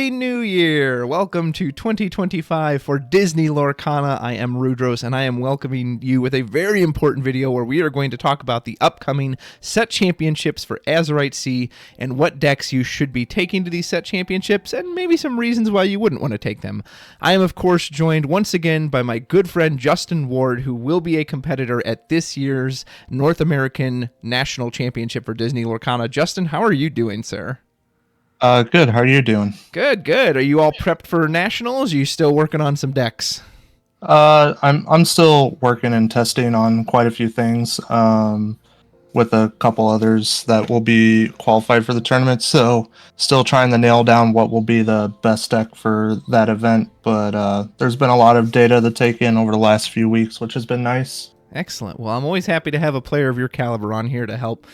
Happy New Year! Welcome to 2025 for Disney Lorcana. I am Rudrose, and I am welcoming you with a very important video where we are going to talk about the upcoming set championships for Azurite Sea and what decks you should be taking to these set championships, and maybe some reasons why you wouldn't want to take them. I am, of course, joined once again by my good friend Justin Ward, who will be a competitor at this year's North American National Championship for Disney Lorcana. Justin, how are you doing, sir? Good. How are you doing? Good, good. Are you all prepped for nationals? Are you still working on some decks? I'm still working and testing on quite a few things, with a couple others that will be qualified for the tournament. So still trying to nail down what will be the best deck for that event. But there's been a lot of data to take in over the last few weeks, which has been nice. Excellent. Well, I'm always happy to have a player of your caliber on here to help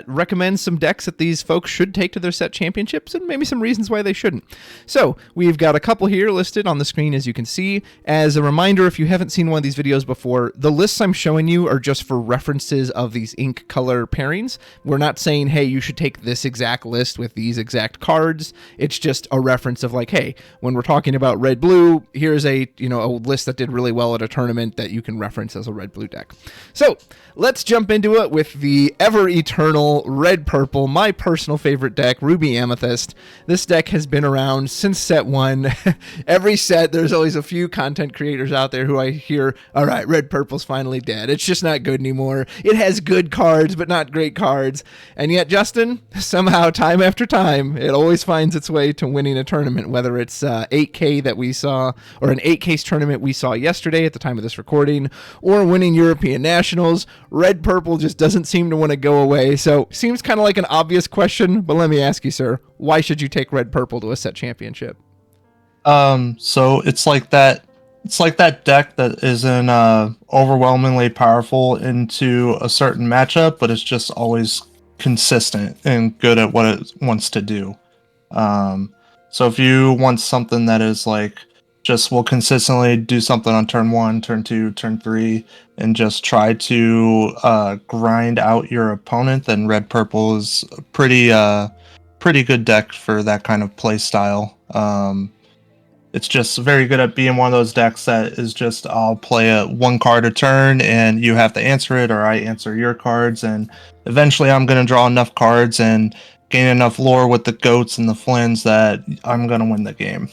recommend some decks that these folks should take to their set championships and maybe some reasons why they shouldn't. So we've got a couple here listed on the screen, as you can see. As a reminder, if you haven't seen one of these videos before, the lists I'm showing you are just for references of these ink color pairings. We're not saying, hey, you should take this exact list with these exact cards. It's just a reference of like, hey, when we're talking about red-blue, here's a list that did really well at a tournament that you can reference as a red-blue deck. So let's jump into it with the ever-eternal red-purple, my personal favorite deck, Ruby Amethyst. This deck has been around since set 1. Every set, there's always a few content creators out there who I hear, all right, red-purple's finally dead. It's just not good anymore. It has good cards, but not great cards. And yet, Justin, somehow, time after time, it always finds its way to winning a tournament, whether it's 8K that we saw, or an 8K tournament we saw yesterday at the time of this recording, or winning European Nationals. Red-purple just doesn't seem to want to go away. So seems kind of like an obvious question, but let me ask you, sir, why should you take red-purple to a set championship? So it's like that deck that isn't overwhelmingly powerful into a certain matchup, but it's just always consistent and good at what it wants to do. So if you want something that is like just will consistently do something on turn 1, turn 2, turn 3, and just try to grind out your opponent, then red purple is a pretty good deck for that kind of play style. It's just very good at being one of those decks that is just, I'll play one card a turn and you have to answer it, or I answer your cards, and eventually I'm going to draw enough cards and gain enough lore with the goats and the flins that I'm going to win the game.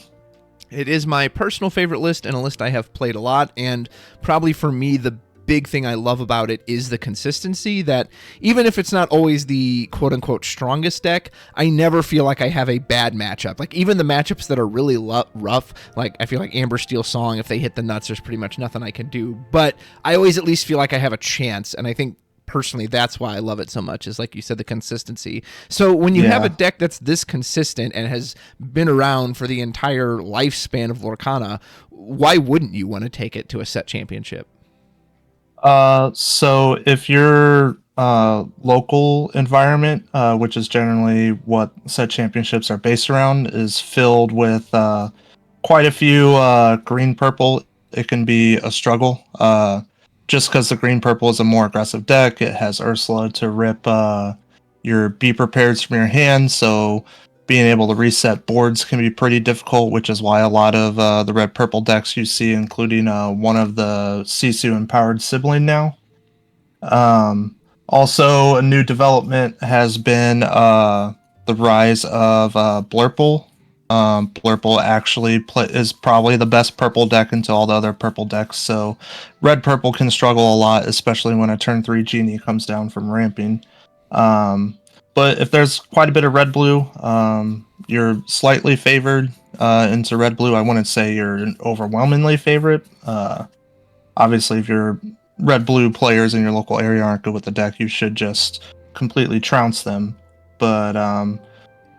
It is my personal favorite list and a list I have played a lot, and probably for me the big thing I love about it is the consistency, that even if it's not always the quote-unquote strongest deck, I never feel like I have a bad matchup. Like even the matchups that are really rough, like I feel like Amber Steel Song, if they hit the nuts, there's pretty much nothing I can do, but I always at least feel like I have a chance, and I think personally that's why I love it so much, is like you said, the consistency. So when you have a deck that's this consistent and has been around for the entire lifespan of Lorcana, why wouldn't you want to take it to a set championship? So if your local environment, which is generally what set championships are based around, is filled with quite a few green purple, it can be a struggle. Just because the green purple is a more aggressive deck, it has Ursula to rip your Be Prepared from your hand, so being able to reset boards can be pretty difficult, which is why a lot of the red purple decks you see, including one of the Sisu empowered sibling now. Also, a new development has been the rise of Blurple. Blurple actually is probably the best purple deck into all the other purple decks, so red purple can struggle a lot, especially when a turn 3 genie comes down from ramping. But if there's quite a bit of red blue, you're slightly favored into red blue. I wouldn't say you're overwhelmingly favored. Obviously, if your red blue players in your local area aren't good with the deck, you should just completely trounce them. But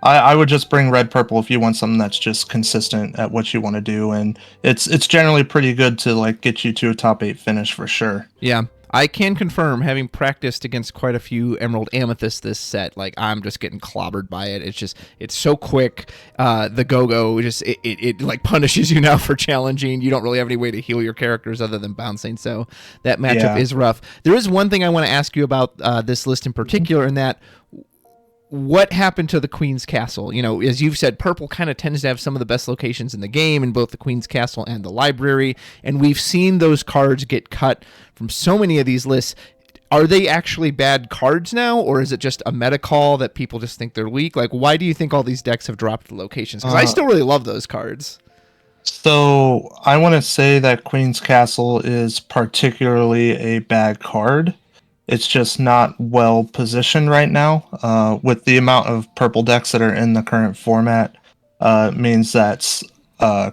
I would just bring red purple if you want something that's just consistent at what you want to do, and it's generally pretty good to like get you to a top 8 finish for sure. Yeah, I can confirm, having practiced against quite a few Emerald Amethyst this set, like I'm just getting clobbered by it. It's so quick. The go-go just it like punishes you now for challenging. You don't really have any way to heal your characters other than bouncing, so that matchup is rough. There is one thing I want to ask you about this list in particular, in that what happened to the Queen's Castle? You know, as you've said, purple kind of tends to have some of the best locations in the game in both the Queen's Castle and the library, and we've seen those cards get cut from so many of these lists. Are they actually bad cards now, or is it just a meta call that people just think they're weak? Like, why do you think all these decks have dropped the locations? Because I still really love those cards. So I want to say that Queen's Castle is particularly a bad card. It's just not well positioned right now. With the amount of purple decks that are in the current format, it means that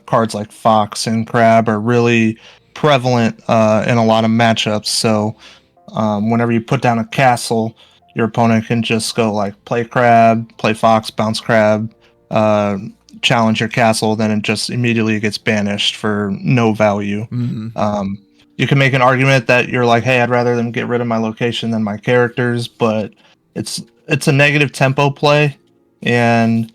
cards like Fox and Crab are really prevalent in a lot of matchups. So whenever you put down a castle, your opponent can just go like play Crab, play Fox, bounce Crab, challenge your castle, then it just immediately gets banished for no value. You can make an argument that you're like, hey, I'd rather them get rid of my location than my characters, but it's a negative tempo play, and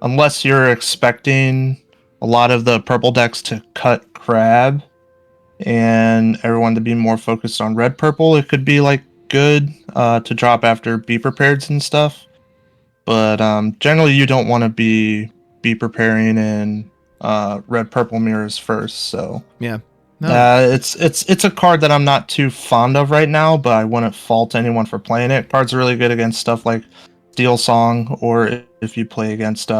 unless you're expecting a lot of the purple decks to cut Crab and everyone to be more focused on red purple, it could be like good to drop after Be Prepareds and stuff. But generally, you don't want to be preparing in red purple mirrors first. So Yeah. No. it's a card that I'm not too fond of right now, but I wouldn't fault anyone for playing it. Card's really good against stuff like Steel Song, or if you play against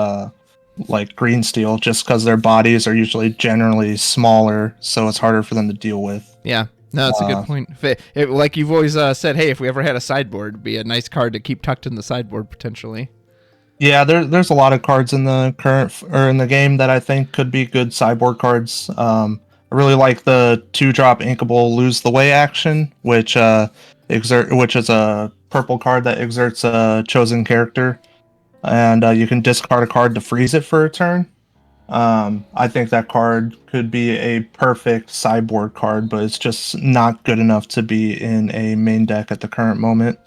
like Green Steel, just because their bodies are usually generally smaller, so it's harder for them to deal with. Yeah. No, that's a good point. Like you've always said, hey, if we ever had a sideboard, it'd be a nice card to keep tucked in the sideboard potentially. Yeah, there's a lot of cards in the current or in the game that I think could be good sideboard cards. I really like the 2-drop inkable Lose the Way action, which is a purple card that exerts a chosen character, and you can discard a card to freeze it for a turn. I think that card could be a perfect sideboard card, but it's just not good enough to be in a main deck at the current moment.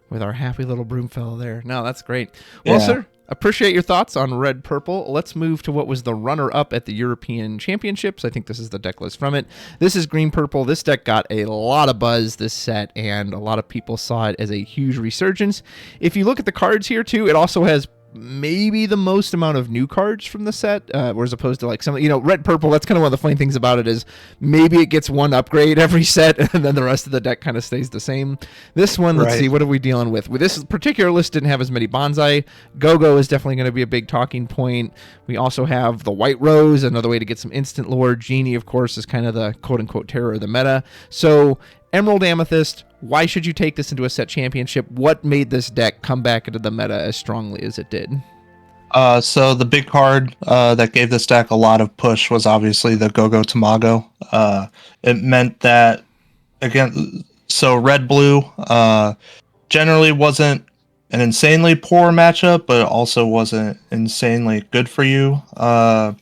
With our happy little broom fellow there. No, that's great. Well, Yeah. sir, appreciate your thoughts on red purple. Let's move to what was the runner-up at the European Championships. I think this is the deck list from it. This is green purple. This deck got a lot of buzz this set, and a lot of people saw it as a huge resurgence. If you look at the cards here too, it also has maybe the most amount of new cards from the set, whereas opposed to like some, red purple. That's kind of one of the funny things about it is maybe it gets one upgrade every set, and then the rest of the deck kind of stays the same. This one, let's see, what are we dealing with? With this particular list, didn't have as many bonsai. Go-Go is definitely going to be a big talking point. We also have the White Rose, another way to get some instant lore. Genie, of course, is kind of the quote-unquote terror of the meta. So Emerald Amethyst, why should you take this into a set championship? What made this deck come back into the meta as strongly as it did? So the big card that gave this deck a lot of push was obviously the Go-Go Tamago. It meant that, again, so red-blue generally wasn't an insanely poor matchup, but it also wasn't insanely good for you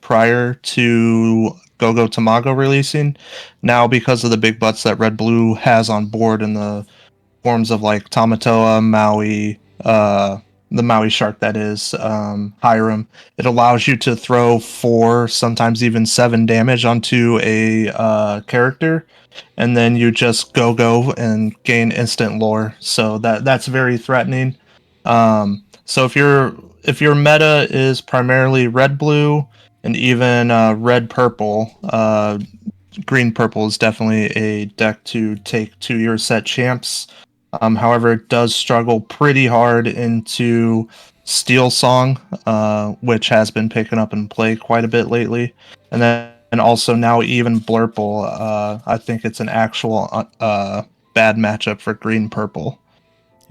prior to Go-Go Tamago releasing. Now, because of the big butts that red blue has on board in the forms of like Tamatoa, Maui, the Maui shark, that is, Hiram, it allows you to throw 4, sometimes even 7 damage onto a character, and then you just go and gain instant lore. So that's very threatening. So if your meta is primarily red blue and even red purple, green purple is definitely a deck to take to your set champs. However, it does struggle pretty hard into Steel Song, which has been picking up in play quite a bit lately, and also now even Blurple. I think it's an actual bad matchup for green purple.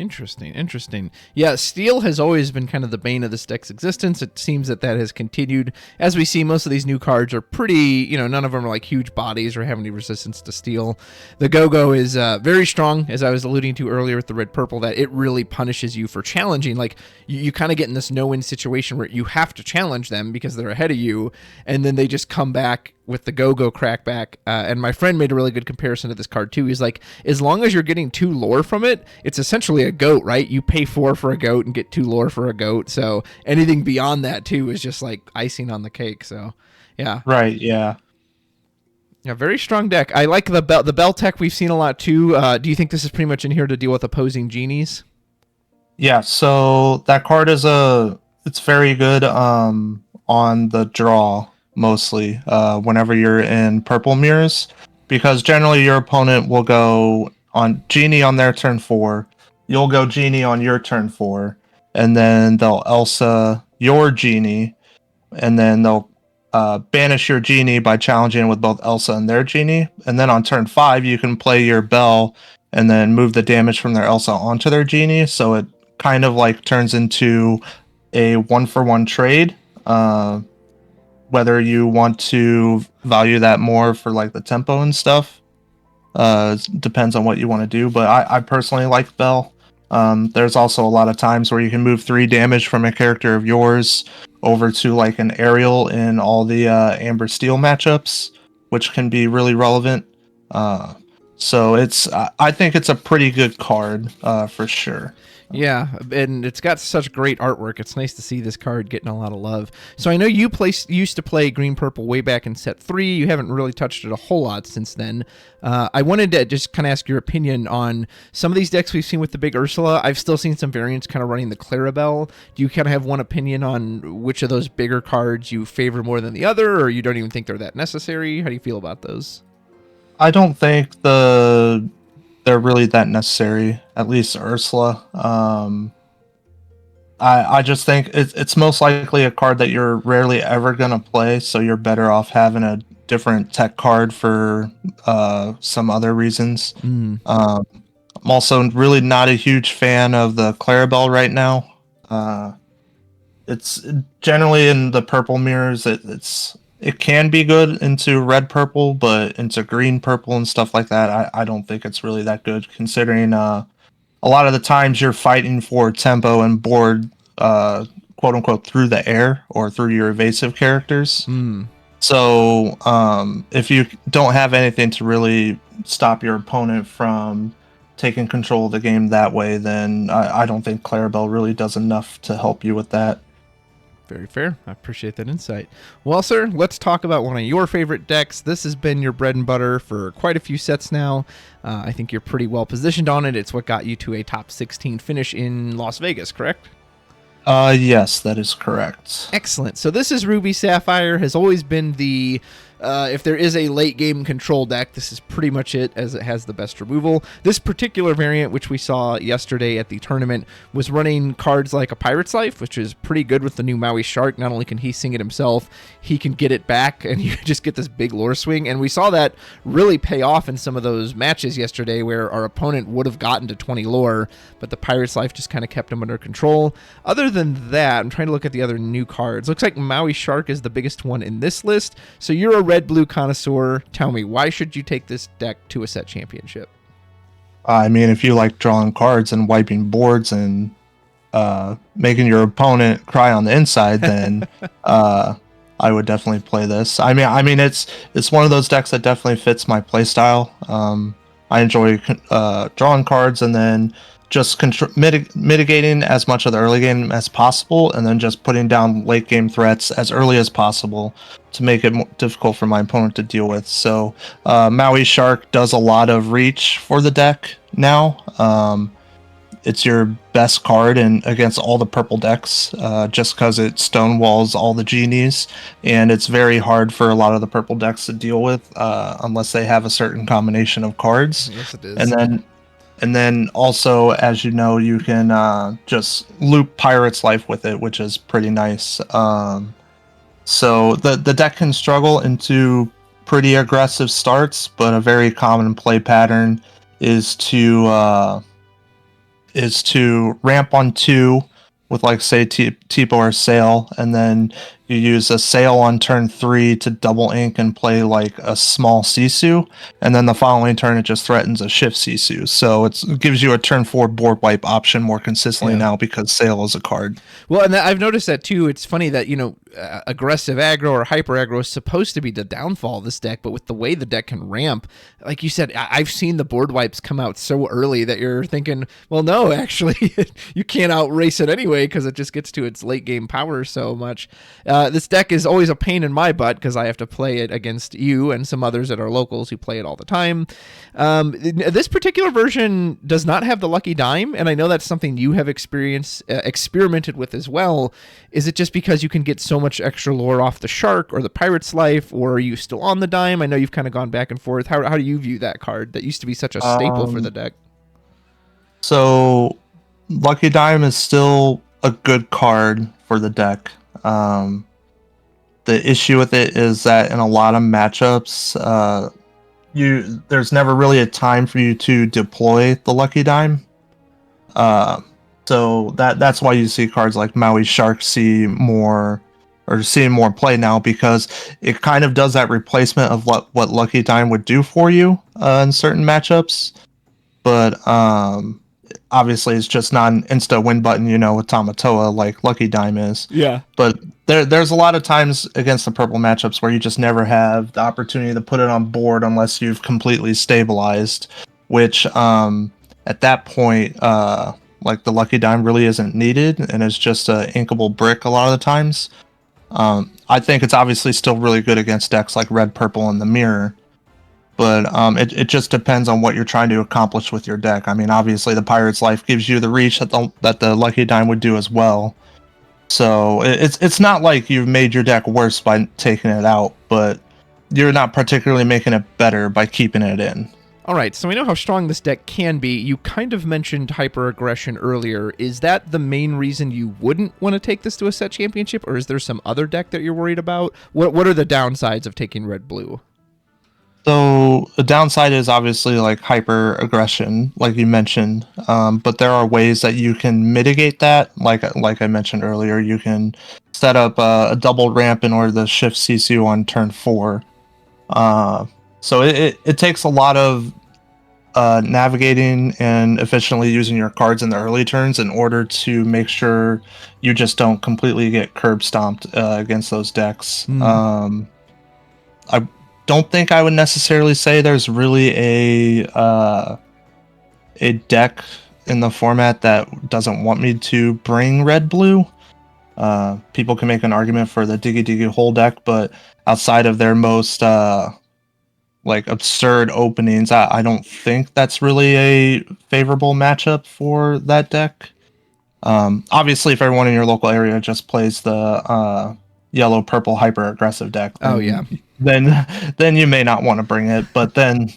Interesting. Yeah, Steel has always been kind of the bane of this deck's existence. It seems that has continued. As we see, most of these new cards are pretty, none of them are like huge bodies or have any resistance to Steel. The Go-Go is very strong, as I was alluding to earlier with the red purple, that it really punishes you for challenging. Like, you kind of get in this no-win situation where you have to challenge them because they're ahead of you, and then they just come back with the Go-Go crackback. And my friend made a really good comparison to this card too. He's like, as long as you're getting 2 lore from it, it's essentially a goat, right? You pay 4 for a goat and get 2 lore for a goat. So anything beyond that too is just like icing on the cake. So yeah. Right. Yeah. Yeah, very strong deck. I like the bell tech. We've seen a lot too. Do you think this is pretty much in here to deal with opposing genies? Yeah, so that card it's very good on the draw mostly whenever you're in purple mirrors, because generally your opponent will go on Genie on their turn 4, you'll go Genie on your turn 4, and then they'll Elsa your Genie, and then they'll banish your Genie by challenging with both Elsa and their Genie, and then on turn 5 you can play your Bell and then move the damage from their Elsa onto their Genie, so it kind of like turns into a 1-for-1 trade. Whether you want to value that more for like the tempo and stuff, depends on what you want to do. But I personally like Bell. There's also a lot of times where you can move 3 damage from a character of yours over to like an Ariel in all the Amber Steel matchups, which can be really relevant. So I think it's a pretty good card for sure. Yeah, and it's got such great artwork. It's nice to see this card getting a lot of love. So I know you used to play green purple way back in set 3. You haven't really touched it a whole lot since then. I wanted to just kind of ask your opinion on some of these decks we've seen with the big Ursula. I've still seen some variants kind of running the Clarabelle. Do you kind of have one opinion on which of those bigger cards you favor more than the other, or you don't even think they're that necessary? How do you feel about those? I don't think they're really that necessary. At least Ursula. I just think it's most likely a card that you're rarely ever gonna play, so you're better off having a different tech card for some other reasons. I'm also really not a huge fan of the Clarabelle right now. It's generally in the purple mirrors. It can be good into red purple, but into green purple and stuff like that, I don't think it's really that good, considering a lot of the times you're fighting for tempo and board, quote unquote, through the air or through your evasive characters. So if you don't have anything to really stop your opponent from taking control of the game that way, then I don't think Clarabelle really does enough to help you with that. Very fair. I appreciate that insight. Well, sir, let's talk about one of your favorite decks. This has been your bread and butter for quite a few sets now. I think you're pretty well positioned on it. It's what got you to a top 16 finish in Las Vegas, correct? Yes, that is correct. Excellent. So this is Ruby Sapphire. Has always been the if there is a late game control deck, this is pretty much it, as it has the best removal. This particular variant, which we saw yesterday at the tournament, was running cards like a Pirate's Life, which is pretty good with the new Maui Shark. Not only can he sing it himself, he can get it back, and you just get this big lore swing. And we saw that really pay off in some of those matches yesterday where our opponent would have gotten to 20 lore, but the Pirate's Life just kind of kept him under control. Other than that, I'm trying to look at the other new cards. Looks like Maui Shark is the biggest one in this list. So you're a red-blue connoisseur. Tell me, why should you take this deck to a set championship? I mean, if you like drawing cards and wiping boards and making your opponent cry on the inside, then I would definitely play this. I mean, it's one of those decks that definitely fits my playstyle. I enjoy drawing cards and then just mitigating as much of the early game as possible, and then just putting down late game threats as early as possible to make it more difficult for my opponent to deal with. So Maui Shark does a lot of reach for the deck now. It's your best card against all the purple decks, just because it stonewalls all the genies, and it's very hard for a lot of the purple decks to deal with unless they have a certain combination of cards. Yes, it is. And then also, as you know, you can just loop Pirate's Life with it, which is pretty nice. So the deck can struggle into pretty aggressive starts, but a very common play pattern is to ramp on 2 with, like, say, Tipo or Sail, and then you use a Sail on turn 3 to double ink and play like a small Sisu, and then the following turn it just threatens a Shift Sisu. So it gives you a turn 4 board wipe option more consistently now because Sail is a card. Well, and I've noticed that too. It's funny that, aggressive aggro or hyper aggro is supposed to be the downfall of this deck, but with the way the deck can ramp, like you said, I've seen the board wipes come out so early that you're thinking, well, no, actually, you can't outrace it anyway because it just gets to its late game power so much. This deck is always a pain in my butt because I have to play it against you and some others that are locals who play it all the time. This particular version does not have the Lucky Dime, and I know that's something you have experimented with as well. Is it just because you can get so much extra lore off the Shark or the Pirate's Life, or are you still on the Dime? I know you've kind of gone back and forth. How do you view that card that used to be such a staple for the deck? So Lucky Dime is still a good card for the deck. The issue with it is that in a lot of matchups, there's never really a time for you to deploy the Lucky Dime. So that's why you see cards like Maui Shark seeing more play now, because it kind of does that replacement of what Lucky Dime would do for you in certain matchups. But obviously it's just not an insta win button, with Tamatoa like Lucky Dime is. Yeah. But there's a lot of times against the purple matchups where you just never have the opportunity to put it on board unless you've completely stabilized, which at that point, like the Lucky Dime really isn't needed, and it's just a inkable brick a lot of the times. I think it's obviously still really good against decks like Red, Purple, and the Mirror. But it just depends on what you're trying to accomplish with your deck. I mean, obviously, the Pirate's Life gives you the reach that the Lucky Dime would do as well. So it's not like you've made your deck worse by taking it out, but you're not particularly making it better by keeping it in. All right, so we know how strong this deck can be. You kind of mentioned hyper-aggression earlier. Is that the main reason you wouldn't want to take this to a set championship, or is there some other deck that you're worried about? What are the downsides of taking red-blue? So the downside is obviously like hyper aggression, like you mentioned, but there are ways that you can mitigate that. Like I mentioned earlier, you can set up a double ramp in order to shift CCU on turn 4. So it takes a lot of navigating and efficiently using your cards in the early turns in order to make sure you just don't completely get curb stomped against those decks. I don't think I would necessarily say there's really a deck in the format that doesn't want me to bring red blue. People can make an argument for the Diggy Diggy Hole deck, but outside of their most absurd openings, I don't think that's really a favorable matchup for that deck. Obviously, if everyone in your local area just plays the yellow purple hyper aggressive deck, then you may not want to bring it, but then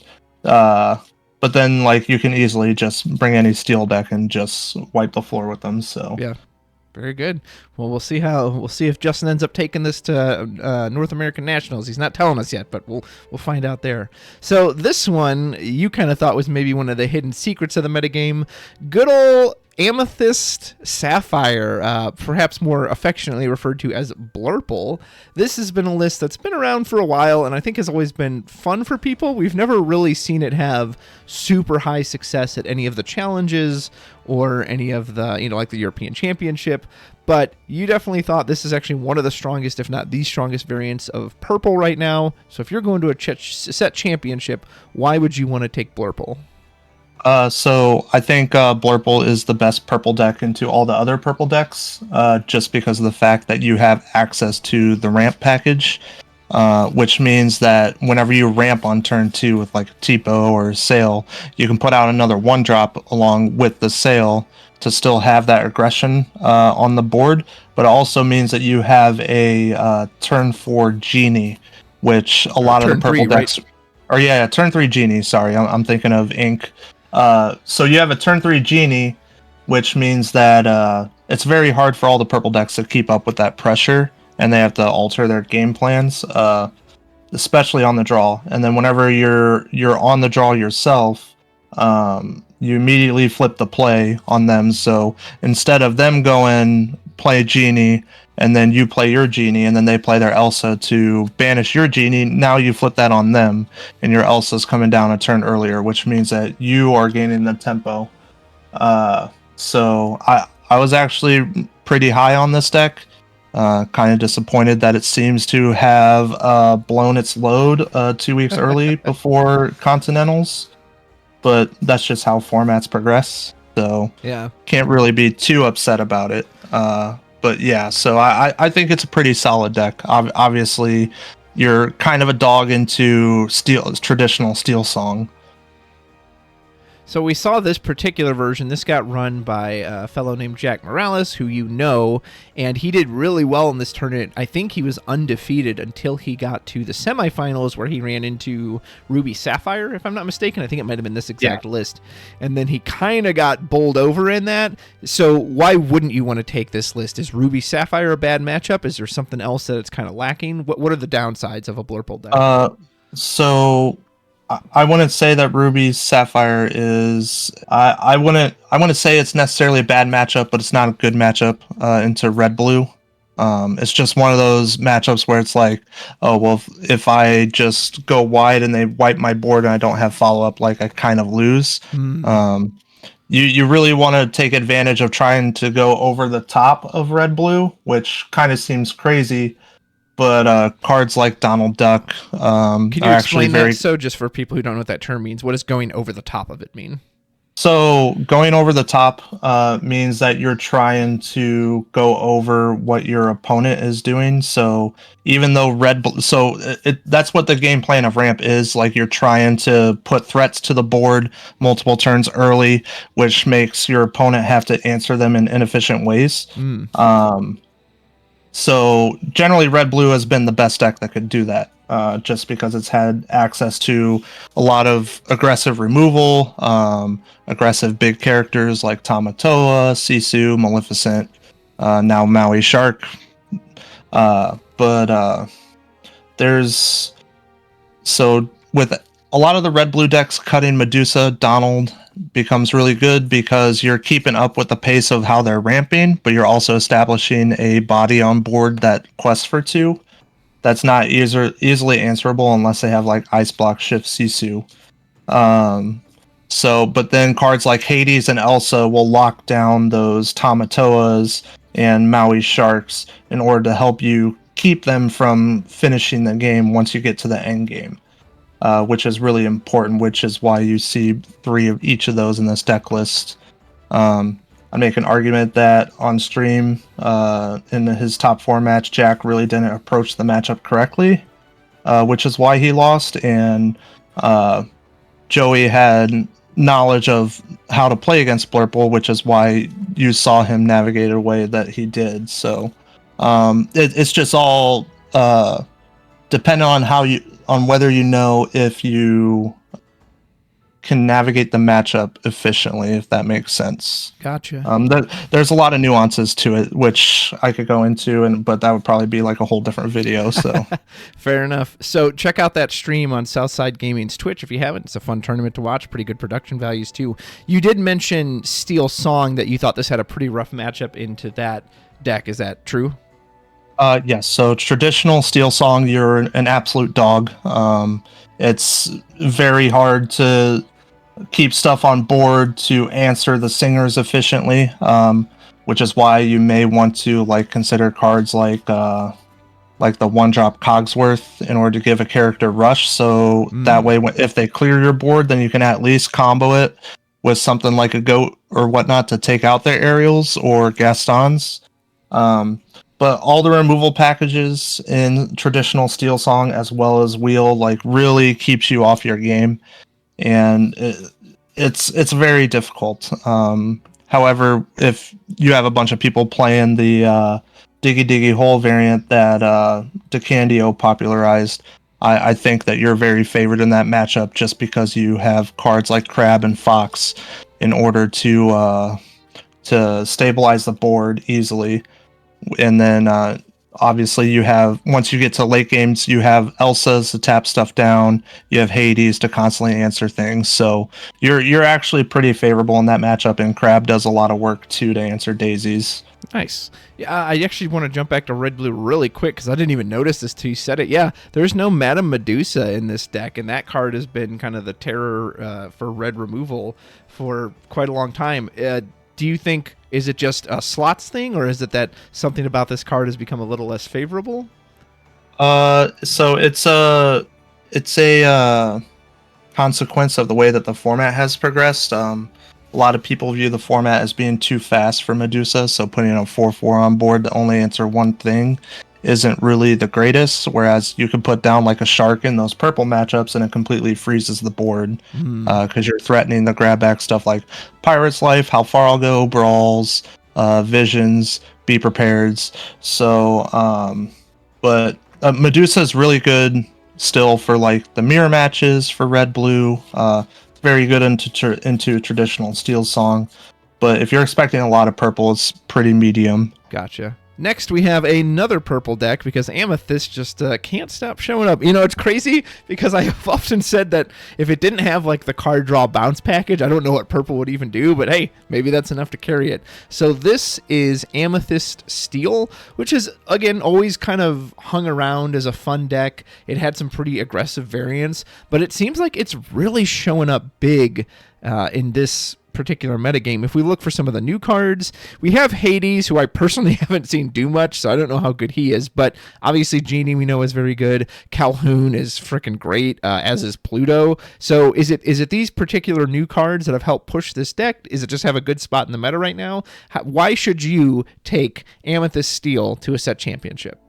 like you can easily just bring any steel deck and just wipe the floor with them. So yeah, very good. Well, we'll see if Justin ends up taking this to North American Nationals. He's not telling us yet, but we'll find out there. So this one you kind of thought was maybe one of the hidden secrets of the metagame. Good old Amethyst Sapphire, perhaps more affectionately referred to as Blurple. This has been a list that's been around for a while, and I think has always been fun for people. We've never really seen it have super high success at any of the challenges or any of the, like the European Championship, but you definitely thought this is actually one of the strongest, if not the strongest variants of Purple right now. So if you're going to a set championship, why would you want to take Blurple? So I think Blurple is the best purple deck into all the other purple decks, just because of the fact that you have access to the ramp package, which means that whenever you ramp on turn 2 with like a Tipo or a Sail, you can put out another 1-drop along with the Sail to still have that aggression on the board, but it also means that you have a turn 4 Genie, which a lot of the purple decks... Right? Or yeah, turn 3 Genie, sorry, I'm thinking of Ink. So you have a turn 3 Genie, which means that it's very hard for all the purple decks to keep up with that pressure, and they have to alter their game plans, especially on the draw. And then whenever you're on the draw yourself, you immediately flip the play on them. So instead of them going play Genie, and then you play your Genie, and then they play their Elsa to banish your Genie, now you flip that on them, and your Elsa's coming down a turn earlier, which means that you are gaining the tempo. So I was actually pretty high on this deck. Kind of disappointed that it seems to have blown its load 2 weeks early before Continentals, but that's just how formats progress. So yeah, can't really be too upset about it. But yeah, so I think it's a pretty solid deck. Obviously, you're kind of a dog into traditional Steel Song. So we saw this particular version. This got run by a fellow named Jack Morales, who you know, and he did really well in this tournament. I think he was undefeated until he got to the semifinals, where he ran into Ruby Sapphire, if I'm not mistaken. I think it might have been this exact list. And then he kind of got bowled over in that. So why wouldn't you want to take this list? Is Ruby Sapphire a bad matchup? Is there something else that it's kind of lacking? What are the downsides of a Blurple deck? So I wouldn't say that Ruby Sapphire is. I wouldn't say it's necessarily a bad matchup, but it's not a good matchup into red blue. It's just one of those matchups where it's like, oh well, if I just go wide and they wipe my board and I don't have follow up, like I kind of lose. You really want to take advantage of trying to go over the top of red blue, which kind of seems crazy. But cards like Donald Duck Can you explain that? So just for people who don't know what that term means, what does going over the top of it mean? So going over the top means that you're trying to go over what your opponent is doing. So even though that's what the game plan of ramp is. Like, you're trying to put threats to the board multiple turns early, which makes your opponent have to answer them in inefficient ways. So generally, red-blue has been the best deck that could do that, just because it's had access to a lot of aggressive removal, aggressive big characters like Tamatoa, Sisu, Maleficent, now Maui Shark. With a lot of the red-blue decks, cutting Medusa, Donald becomes really good because you're keeping up with the pace of how they're ramping, but you're also establishing a body on board that quests for 2. That's not easily answerable unless they have like Ice Block, Shift, Sisu. But then cards like Hades and Elsa will lock down those Tamatoas and Maui Sharks in order to help you keep them from finishing the game once you get to the end game. Which is really important, which is why you see 3 of each of those in this deck list. I make an argument that on stream, in his top 4 match, Jack really didn't approach the matchup correctly, which is why he lost, and Joey had knowledge of how to play against Blurple, which is why you saw him navigate a way that he did. So it's just all depending on whether you know if you can navigate the matchup efficiently, if that makes sense. Gotcha. There's a lot of nuances to it, which I could go into, but that would probably be like a whole different video. So fair enough. So check out that stream on Southside Gaming's Twitch if you haven't. It's a fun tournament to watch. Pretty good production values too. You did mention Steel Song, that you thought this had a pretty rough matchup into that deck. Is that true? Yes. So traditional Steel Song, you're an absolute dog. It's very hard to keep stuff on board to answer the singers efficiently, which is why you may want to consider cards like the 1-drop Cogsworth in order to give a character rush. So that way, if they clear your board, then you can at least combo it with something like a goat or whatnot to take out their aerials or Gastons. But all the removal packages in traditional Steel Song, as well as Wheel, really keeps you off your game, and it's very difficult. However, if you have a bunch of people playing the Diggy Diggy Hole variant that DeCandio popularized, I think that you're very favored in that matchup just because you have cards like Crab and Fox in order to stabilize the board easily. And then obviously you have, once you get to late games, you have Elsa's to tap stuff down, you have Hades to constantly answer things, so you're actually pretty favorable in that matchup, and Crab does a lot of work too to answer daisies. Nice. Yeah, I actually want to jump back to red blue really quick because I didn't even notice this till you said it. Yeah, there's no Madame Medusa in this deck, and that card has been kind of the terror for red removal for quite a long time. Do you think, is it just a slots thing, or is it that something about this card has become a little less favorable? So it's a consequence of the way that the format has progressed. a lot of people view the format as being too fast for Medusa, so putting a 4/4 on board to only answer one thing isn't really the greatest. Whereas you could put down like a shark in those purple matchups and it completely freezes the board because you're threatening the grab back stuff like Pirate's Life, How Far I'll Go, Brawls, Visions, Be Prepared. So, but Medusa is really good still for like the mirror matches for red blue. Very good into traditional Steel Song, but if you're expecting a lot of purple, it's pretty medium. Gotcha. Next, we have another purple deck because Amethyst just can't stop showing up. You know, it's crazy because I have often said that if it didn't have like the card draw bounce package, I don't know what purple would even do, but hey, maybe that's enough to carry it. So this is Amethyst Steel, which is, again, always kind of hung around as a fun deck. It had some pretty aggressive variants, but it seems like it's really showing up big in this particular metagame. If we look for some of the new cards, we have Hades, who I personally haven't seen do much, so I don't know how good he is, but obviously Genie we know is very good. Calhoun is freaking great, as is Pluto. So is it these particular new cards that have helped push this deck? Is it just have a good spot in the meta right now? Why should you take Amethyst Steel to a set championship?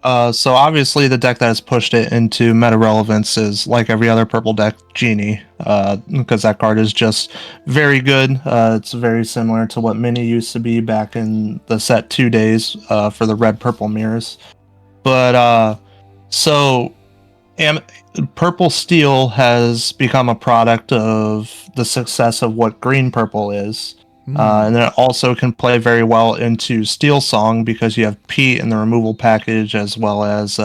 So obviously the deck that has pushed it into meta relevance is, like every other purple deck, Genie, because that card is just very good. It's very similar to what Mini used to be back in the set 2 days for the red-purple mirrors. But Purple Steel has become a product of the success of what green-purple is. And then it also can play very well into Steel Song because you have Pete in the removal package, as well as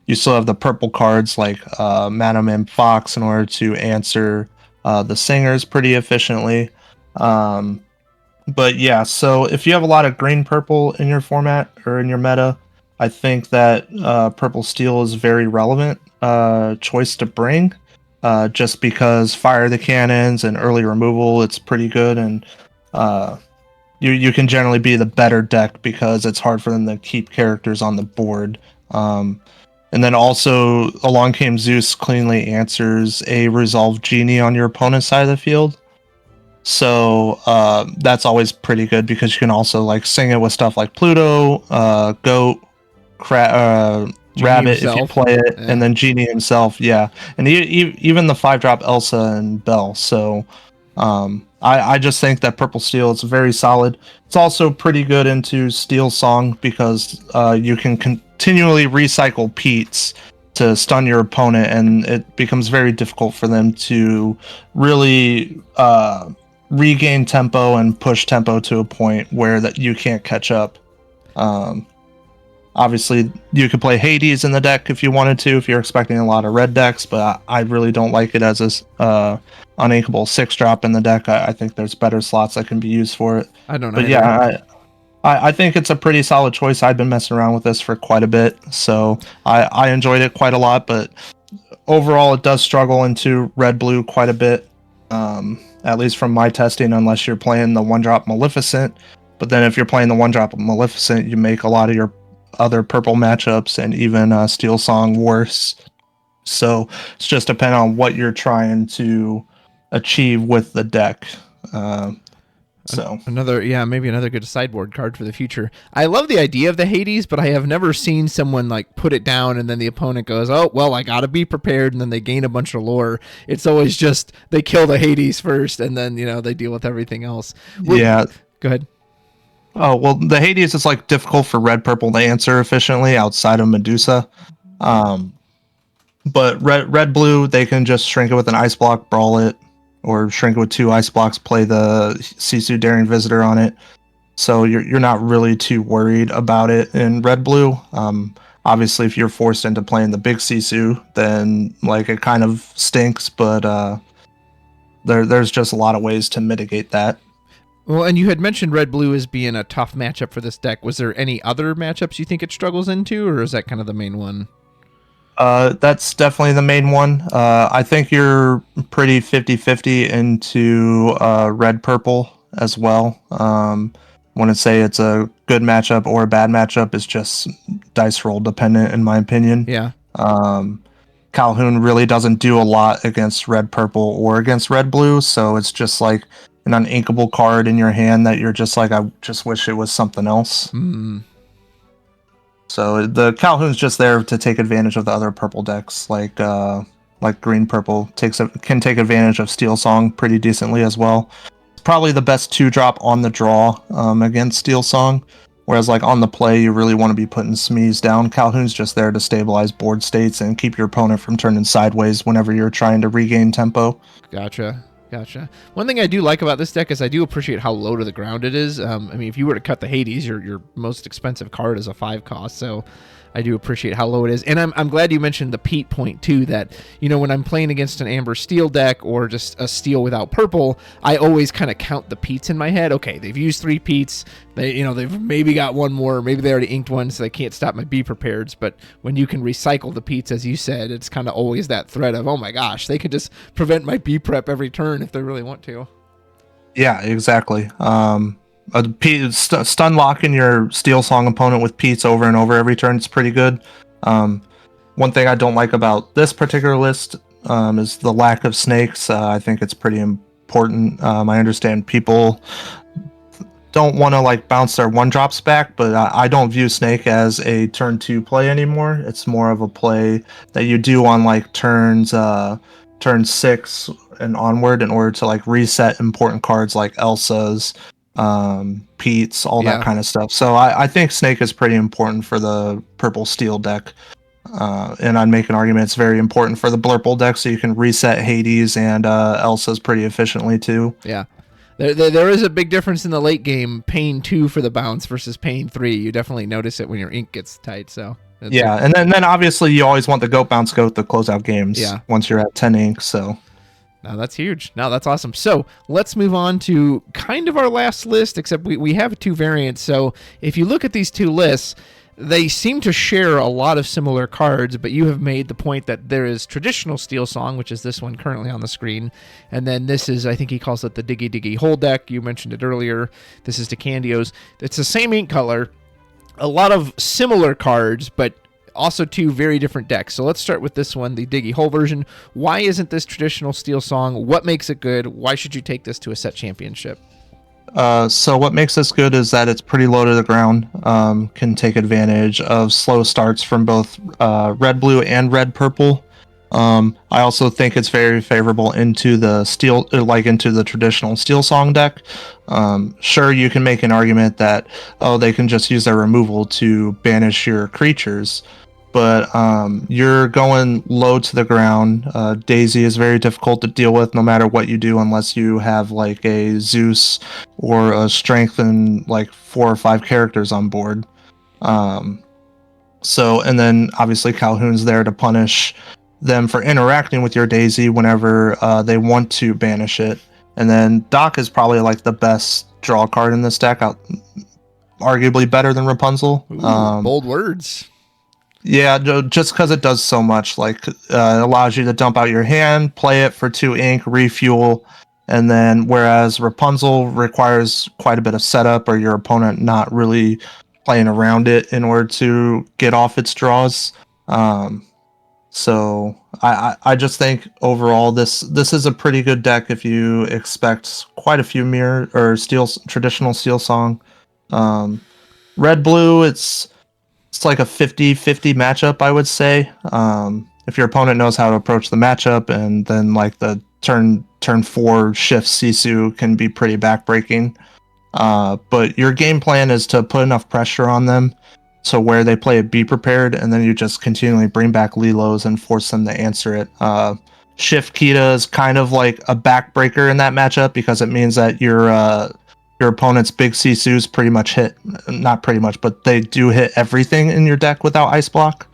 you still have the purple cards like Madam and Fox in order to answer the singers pretty efficiently. But yeah, so if you have a lot of green purple in your format or in your meta, I think that Purple Steel is a very relevant choice to bring. Just because Fire the Cannons and early removal, it's pretty good, and you can generally be the better deck because it's hard for them to keep characters on the board. And then also, Along Came Zeus cleanly answers a Resolve Genie on your opponent's side of the field. So that's always pretty good because you can also like sing it with stuff like Pluto, Goat, Rabbit himself, if you play it, and then Genie himself, yeah. And even the 5-drop Elsa and Belle. So I just think that Purple Steel is very solid. It's also pretty good into Steel Song because you can continually recycle Pete's to stun your opponent, and it becomes very difficult for them to really regain tempo and push tempo to a point where that you can't catch up. Obviously, you could play Hades in the deck if you wanted to, if you're expecting a lot of red decks, but I really don't like it as a uninkable 6-drop in the deck. I think there's better slots that can be used for it. I don't know. But yeah, I think it's a pretty solid choice. I've been messing around with this for quite a bit, so I enjoyed it quite a lot, but overall it does struggle into red-blue quite a bit, at least from my testing, unless you're playing the 1-drop Maleficent. But then if you're playing the 1-drop Maleficent, you make a lot of your other purple matchups and even Steel Song worse. So it's just depending on what you're trying to achieve with the deck. Maybe another good sideboard card for the future. I love the idea of the Hades, but I have never seen someone like put it down and then the opponent goes, oh, well, I gotta be prepared, and then they gain a bunch of lore. It's always just they kill the Hades first and then, they deal with everything else. Go ahead. Oh, well, the Hades is like difficult for red-purple to answer efficiently outside of Medusa. But red-blue, they can just shrink it with an ice block, brawl it, or shrink it with 2 ice blocks, play the Sisu Daring Visitor on it. So you're not really too worried about it in red-blue. Obviously, if you're forced into playing the big Sisu, then like it kind of stinks, but there's just a lot of ways to mitigate that. Well, and you had mentioned red-blue as being a tough matchup for this deck. Was there any other matchups you think it struggles into, or is that kind of the main one? That's definitely the main one. I think you're pretty 50-50 into red-purple as well. Wouldn't say it's a good matchup or a bad matchup. It's just dice roll dependent, in my opinion. Yeah. Calhoun really doesn't do a lot against red-purple or against red-blue, so it's just like uninkable card in your hand that you're just like, I just wish it was something else. So the Calhoun's just there to take advantage of the other purple decks, like green purple can take advantage of Steel Song pretty decently as well. It's probably the best 2-drop on the draw against Steel Song. Whereas like on the play, you really want to be putting Smees down. Calhoun's just there to stabilize board states and keep your opponent from turning sideways whenever you're trying to regain tempo. Gotcha. One thing I do like about this deck is I do appreciate how low to the ground it is. I mean, if you were to cut the Hades, your most expensive card is a 5 cost, so I do appreciate how low it is. And I'm glad you mentioned the peat point too, that, you know, when I'm playing against an amber steel deck or just a steel without purple, I always kind of count the peats in my head. Okay, they've used 3 peats. They've maybe got one more, maybe they already inked one, so they can't stop my Be Prepareds. But when you can recycle the peats, as you said, it's kind of always that threat of, oh my gosh, they could just prevent my Be Prep every turn if they really want to. Yeah, exactly. Stun locking your Steel Song opponent with Peats over and over every turn is pretty good. One thing I don't like about this particular list is the lack of snakes. I think it's pretty important. I understand people don't want to like bounce their 1-drops back, but I don't view snake as a turn 2 play anymore. It's more of a play that you do on like turn 6 and onward in order to like reset important cards like Elsa's, Pete's, all that kind of stuff. So I think snake is pretty important for the purple steel deck. And I'd make an argument it's very important for the blurple deck, so you can reset Hades and Elsa's pretty efficiently too. Yeah. There is a big difference in the late game, paying 2 for the bounce versus paying 3. You definitely notice it when your ink gets tight. So yeah, and then obviously you always want the goat bounce goat to close out games once you're at 10 ink. So no, that's huge. No, that's awesome. So let's move on to kind of our last list, except we have 2 variants. So if you look at these 2 lists, they seem to share a lot of similar cards, but you have made the point that there is traditional Steel Song, which is this one currently on the screen, and then this is, I think he calls it the Diggy Diggy Hole deck. You mentioned it earlier. This is Decandio's. It's the same ink color, a lot of similar cards, but also 2 very different decks. So let's start with this one, the Diggy Hole version. Why isn't this traditional Steel Song? What makes it good? Why should you take this to a set championship? So what makes this good is that it's pretty low to the ground, can take advantage of slow starts from both red blue and red purple. I also think it's very favorable into the into the traditional Steel Song deck. Sure, you can make an argument that they can just use their removal to banish your creatures, but you're going low to the ground. Daisy is very difficult to deal with no matter what you do, unless you have like a Zeus or a strength and like 4 or 5 characters on board. So, and then obviously Calhoun's there to punish them for interacting with your Daisy whenever they want to banish it. And then Doc is probably like the best draw card in this deck, arguably better than Rapunzel. Ooh, bold words. Yeah, just because it does so much. Like, it allows you to dump out your hand, play it for 2 ink, refuel, and then whereas Rapunzel requires quite a bit of setup or your opponent not really playing around it in order to get off its draws. So I just think overall this is a pretty good deck if you expect quite a few mirror or traditional Steel Song. Red blue, it's like a 50-50 matchup, I would say. If your opponent knows how to approach the matchup, and then like the turn 4 shift Sisu can be pretty backbreaking. But your game plan is to put enough pressure on them so where they play a Be Prepared, and then you just continually bring back Lilos and force them to answer it. Shift Kita is kind of like a backbreaker in that matchup because it means that your opponent's big Sisus pretty much hit, not pretty much, but they do hit everything in your deck without Ice Block.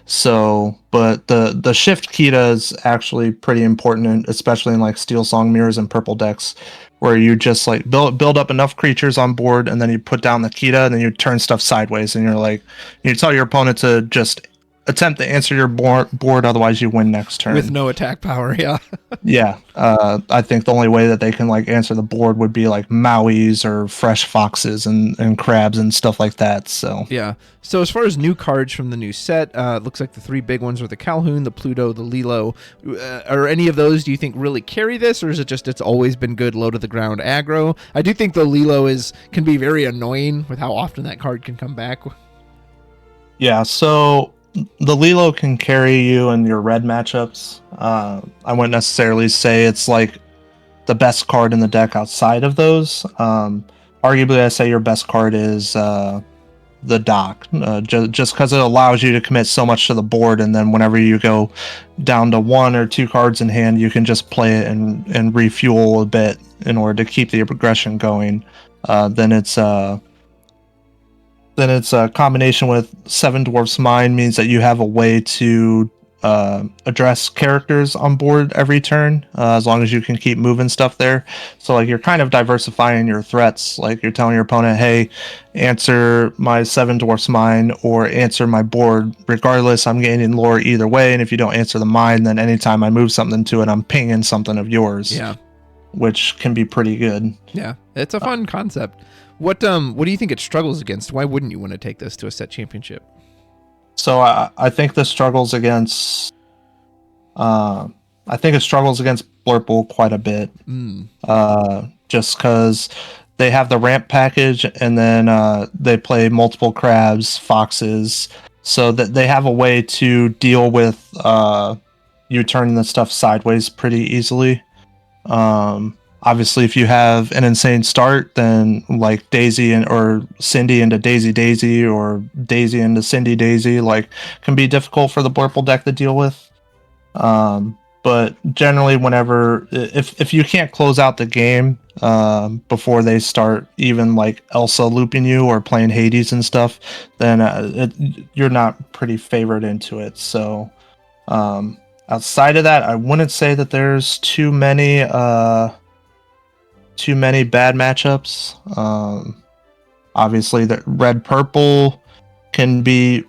So, but the Shift Kita is actually pretty important, especially in like Steel Song mirrors and purple decks, where you just like build up enough creatures on board, and then you put down the Kita, and then you turn stuff sideways, and you're like, you tell your opponent to just attempt to answer your board, otherwise you win next turn. With no attack power, yeah. Yeah, I think the only way that they can like answer the board would be like Mauis or fresh foxes and crabs and stuff like that. So yeah. So as far as new cards from the new set, looks like the three big ones are the Calhoun, the Pluto, the Lilo. Are any of those, do you think, really carry this, or is it just it's always been good low to the ground aggro? I do think the Lilo can be very annoying with how often that card can come back. yeah, so the Lilo can carry you in your red matchups. I wouldn't necessarily say it's like the best card in the deck outside of those. Arguably, I say your best card is the Dock, just because it allows you to commit so much to the board, and then whenever you go down to 1 or 2 cards in hand, you can just play it and refuel a bit in order to keep the aggression going. Then it's a combination with Seven Dwarfs Mine means that you have a way to address characters on board every turn, as long as you can keep moving stuff there. So like you're kind of diversifying your threats. Like you're telling your opponent, hey, answer my Seven Dwarfs Mine or answer my board. Regardless, I'm gaining lore either way. And if you don't answer the mine, then anytime I move something to it, I'm pinging something of yours. Yeah. Which can be pretty good. Yeah, it's a fun concept. What do you think it struggles against? Why wouldn't you want to take this to a set championship? So I think this struggles against. I think it struggles against Blurple quite a bit. Just because they have the ramp package, and then they play multiple crabs, foxes, so that they have a way to deal with you turning the stuff sideways pretty easily. Obviously, if you have an insane start, then like Daisy or Cindy into Daisy Daisy or Daisy into Cindy Daisy, like can be difficult for the Blurple deck to deal with. But generally, whenever if you can't close out the game before they start even like Elsa looping you or playing Hades and stuff, then you're not pretty favored into it. So outside of that, I wouldn't say that there's too many bad matchups. Obviously, the red purple can be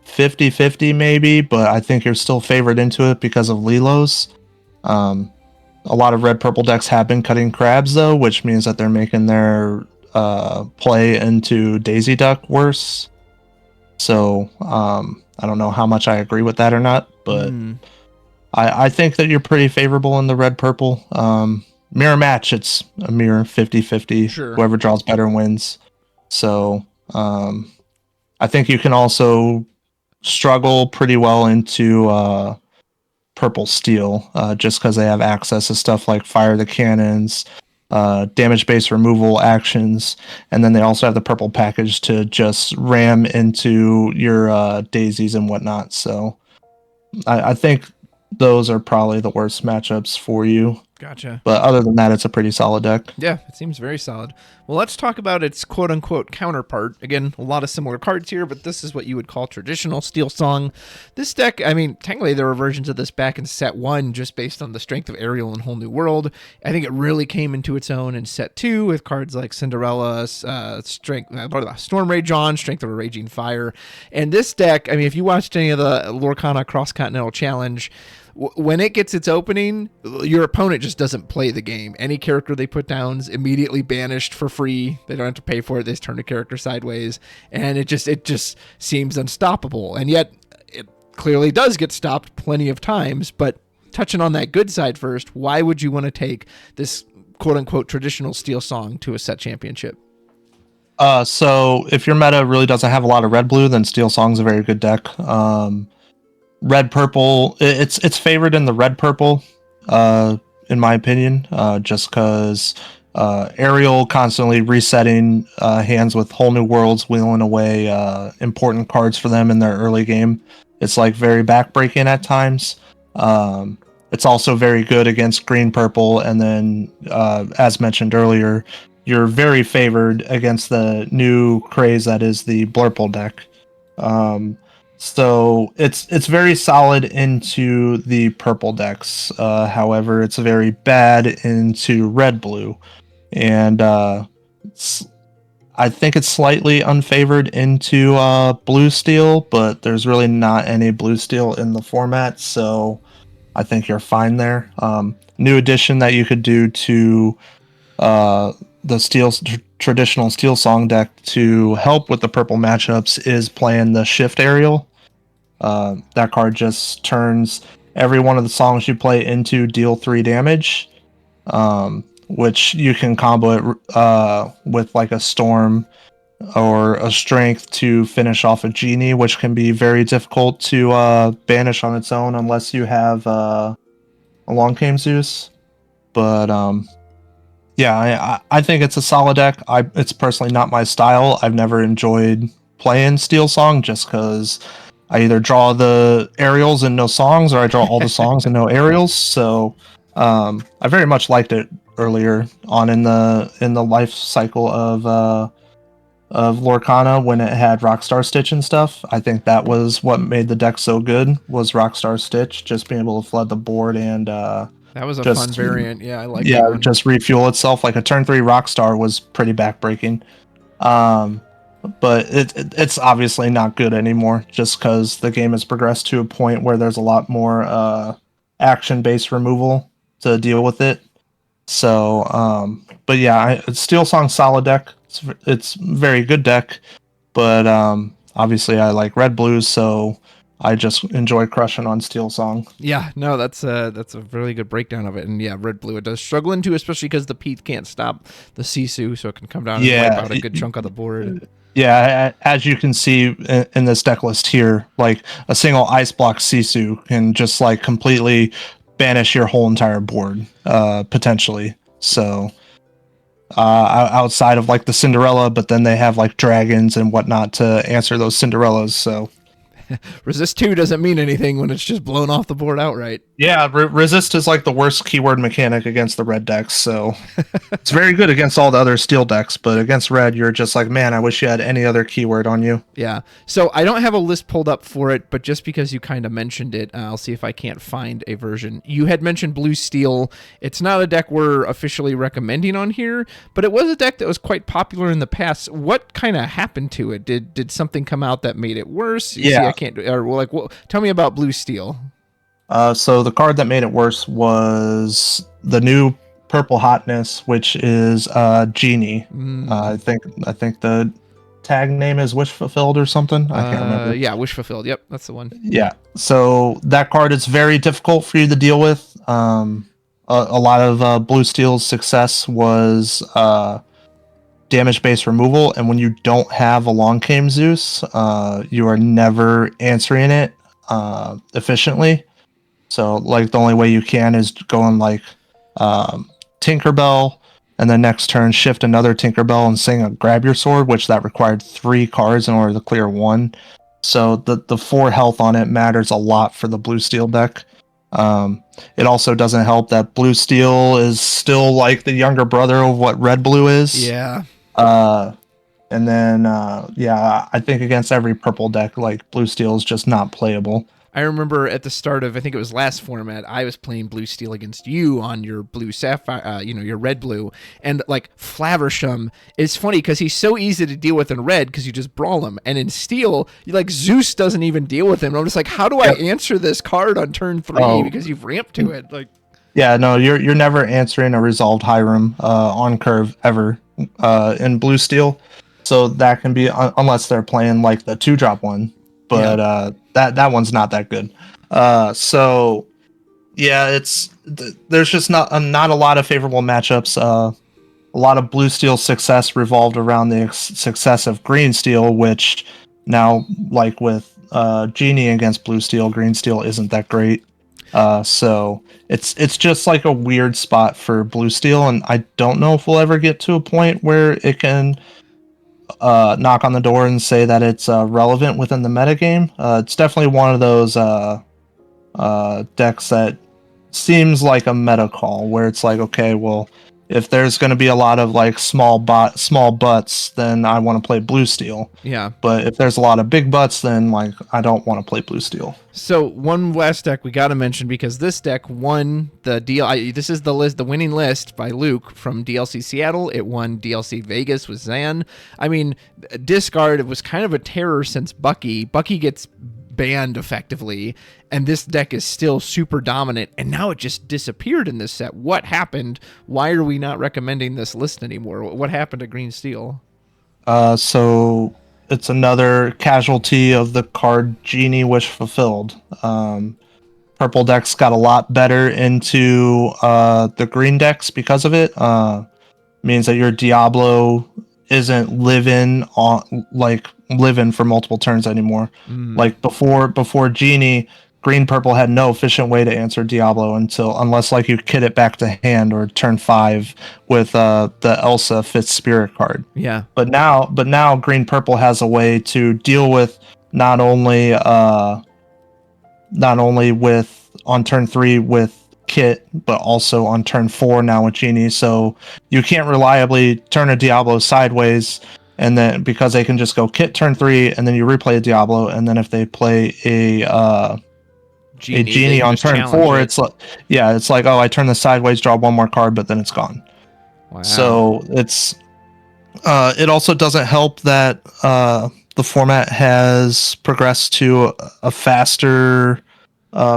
50-50 maybe, but I think you're still favored into it because of Lilos. A lot of red purple decks have been cutting crabs though, which means that they're making their play into Daisy Duck worse. So I don't know how much I agree with that or not, but I think that you're pretty favorable in the red purple. Mirror match, it's a mirror 50-50. Sure. Whoever draws better wins. So I think you can also struggle pretty well into purple steel, just because they have access to stuff like fire the cannons, damage based removal actions, and then they also have the purple package to just ram into your daisies and whatnot. So I think those are probably the worst matchups for you. Gotcha. But other than that, it's a pretty solid deck. Yeah, it seems very solid. Well, let's talk about its quote-unquote counterpart. Again, a lot of similar cards here, but this is what you would call traditional Steel Song. This deck, I mean, technically there were versions of this back in Set 1 just based on the strength of Ariel and Whole New World. I think it really came into its own in Set 2 with cards like Cinderella, Storm Rage On, Strength of a Raging Fire. And this deck, I mean, if you watched any of the Lorcana Cross-Continental Challenge, when it gets its opening, your opponent just doesn't play the game. Any character they put down is immediately banished for free. They don't have to pay for it. They just turn the character sideways, and it just seems unstoppable. And yet, it clearly does get stopped plenty of times. But touching on that good side first, why would you want to take this quote-unquote traditional Steel Song to a set championship? So if your meta really doesn't have a lot of red-blue, then Steel Song's a very good deck. Red purple, it's favored in the red purple, in my opinion, just because Ariel constantly resetting hands with Whole New Worlds, wheeling away important cards for them in their early game. It's like very backbreaking at times. It's also very good against green purple, and then as mentioned earlier, you're very favored against the new craze that is the Blurple deck. So it's very solid into the purple decks. However, it's very bad into red blue, and I think it's slightly unfavored into blue steel, but there's really not any blue steel in the format, so I think you're fine there. New addition that you could do to the traditional steel song deck to help with the purple matchups is playing the shift aerial. That card just turns every one of the songs you play into deal 3 damage, which you can combo it with like a storm or a strength to finish off a genie, which can be very difficult to banish on its own unless you have a long game Zeus. But yeah, I think it's a solid deck. It's personally not my style. I've never enjoyed playing Steel Song just because I either draw the aerials and no songs, or I draw all the songs and no aerials. So I very much liked it earlier on in the life cycle of Lorcana when it had Rockstar Stitch and stuff. I think that was what made the deck so good, was Rockstar Stitch, just being able to flood the board and That was a just, fun variant. Yeah, I like that one. just refuel itself. Like a turn 3 Rockstar was pretty backbreaking. But it's obviously not good anymore, just because the game has progressed to a point where there's a lot more action-based removal to deal with it. So, but yeah, Steel Song's solid deck. It's very good deck, but obviously I like red blues, so I just enjoy crushing on Steel Song. Yeah, no, that's a really good breakdown of it. And yeah, red blue it does struggle into, especially because the Peeth can't stop the Sisu, so it can come down and wipe out a good chunk of the board. Yeah, as you can see in this deck list here, like a single ice block Sisu can just like completely banish your whole entire board, potentially. So outside of like the Cinderella, but then they have like dragons and whatnot to answer those Cinderellas. So Resist 2 doesn't mean anything when it's just blown off the board outright. yeah, resist is like the worst keyword mechanic against the red decks, so it's very good against all the other steel decks, but against red, you're just like, man, I wish you had any other keyword on you. Yeah, so I don't have a list pulled up for it, but just because you kind of mentioned it, I'll see if I can't find a version. You had mentioned blue steel. It's not a deck we're officially recommending on here, but it was a deck that was quite popular in the past. What kind of happened to it? Did something come out that made it worse? Yeah. See, I can't, or like, tell me about blue steel. So the card that made it worse was the new purple hotness, which is Genie. I think the tag name is Wish Fulfilled or something. I can't remember. Yeah, Wish Fulfilled. Yep, that's the one. Yeah. So that card is very difficult for you to deal with. A lot of blue steel's success was damage-based removal, and when you don't have a long game Zeus, you are never answering it efficiently. So, like, the only way you can is going like Tinkerbell, and then next turn shift another Tinkerbell and sing a Grab Your Sword, which that required 3 cards in order to clear 1. So the 4 health on it matters a lot for the blue steel deck. It also doesn't help that blue steel is still like the younger brother of what red blue is. Yeah. And then yeah, I think against every purple deck, like blue steel is just not playable. I remember at the start of, I think it was last format, I was playing blue steel against you on your blue sapphire, your red blue, and like Flaversham is funny because he's so easy to deal with in red because you just brawl him, and in steel, like Zeus doesn't even deal with him. I'm just like, how do I answer this card on turn 3 because you've ramped to it? Like, yeah, no, you're never answering a resolved Hiram on curve ever in blue steel, so that can be unless they're playing like the 2-drop one. But that one's not that good. So yeah, there's just not a lot of favorable matchups. A lot of blue steel success revolved around the success of green steel, which now, like with Genie against blue steel, green steel isn't that great. So it's just like a weird spot for blue steel, and I don't know if we'll ever get to a point where it can knock on the door and say that it's relevant within the metagame. It's definitely one of those decks that seems like a meta call where it's like, okay, well, If there's going to be a lot of like small butts, then I want to play blue steel. Yeah. But if there's a lot of big butts, then like I don't want to play blue steel. So one last deck we got to mention, because this deck won the deal. This is the list, the winning list by Luke from DLC Seattle. It won DLC Vegas with Zan. I mean, discard, it was kind of a terror since Bucky. Bucky gets banned effectively, and this deck is still super dominant, and now it just disappeared in this set. What happened? Why are we not recommending this list anymore? What happened to Green Steel? So it's another casualty of the card Genie Wish Fulfilled. Purple decks got a lot better into the green decks because of it. Means that your Diablo isn't living for multiple turns anymore. Like before Genie, green purple had no efficient way to answer Diablo unless like you kit it back to hand or turn 5 with the Elsa Fifth Spirit card. Yeah. But now green purple has a way to deal with not only with on turn 3 with kit, but also on turn 4 now with Genie. So you can't reliably turn a Diablo sideways, and then because they can just go kit turn 3 and then you replay a Diablo, and then if they play a Genie on turn 4, it's like, oh, I turn the sideways, draw one more card, but then it's gone. Wow. So it's it also doesn't help that the format has progressed to a faster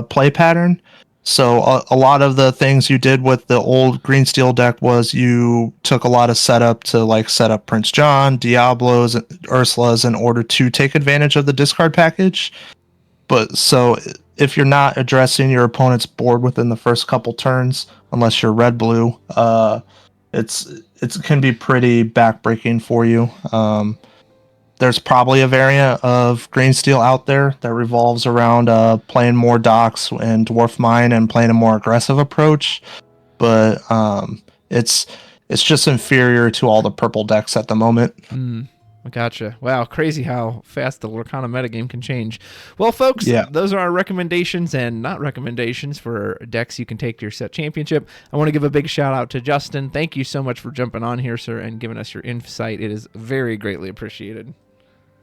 play pattern. So a lot of the things you did with the old green steel deck was you took a lot of setup to like set up Prince John, Diablos, and Ursulas in order to take advantage of the discard package. But so if you're not addressing your opponent's board within the first couple turns, unless you're red blue, it can be pretty backbreaking for you. There's probably a variant of green steel out there that revolves around playing more docks and dwarf mine and playing a more aggressive approach, but it's just inferior to all the purple decks at the moment. Gotcha. Wow, crazy how fast the Lorcana metagame can change. Well, folks, those are our recommendations and not recommendations for decks you can take to your set championship. I want to give a big shout out to Justin. Thank you so much for jumping on here, sir, and giving us your insight. It is very greatly appreciated.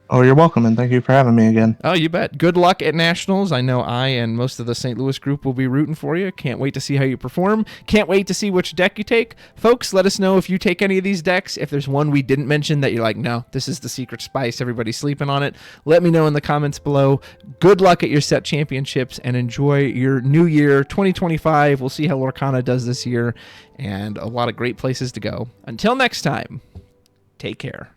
Oh, you're welcome, and thank you for having me again. Oh, you bet. Good luck at Nationals. I know I and most of the St. Louis group will be rooting for you. Can't wait to see how you perform. Can't wait to see which deck you take. Folks, let us know if you take any of these decks. If there's one we didn't mention that you're like, no, this is the secret spice, everybody's sleeping on it, let me know in the comments below. Good luck at your set championships, and enjoy your new year, 2025. We'll see how Lorcana does this year, and a lot of great places to go. Until next time, take care.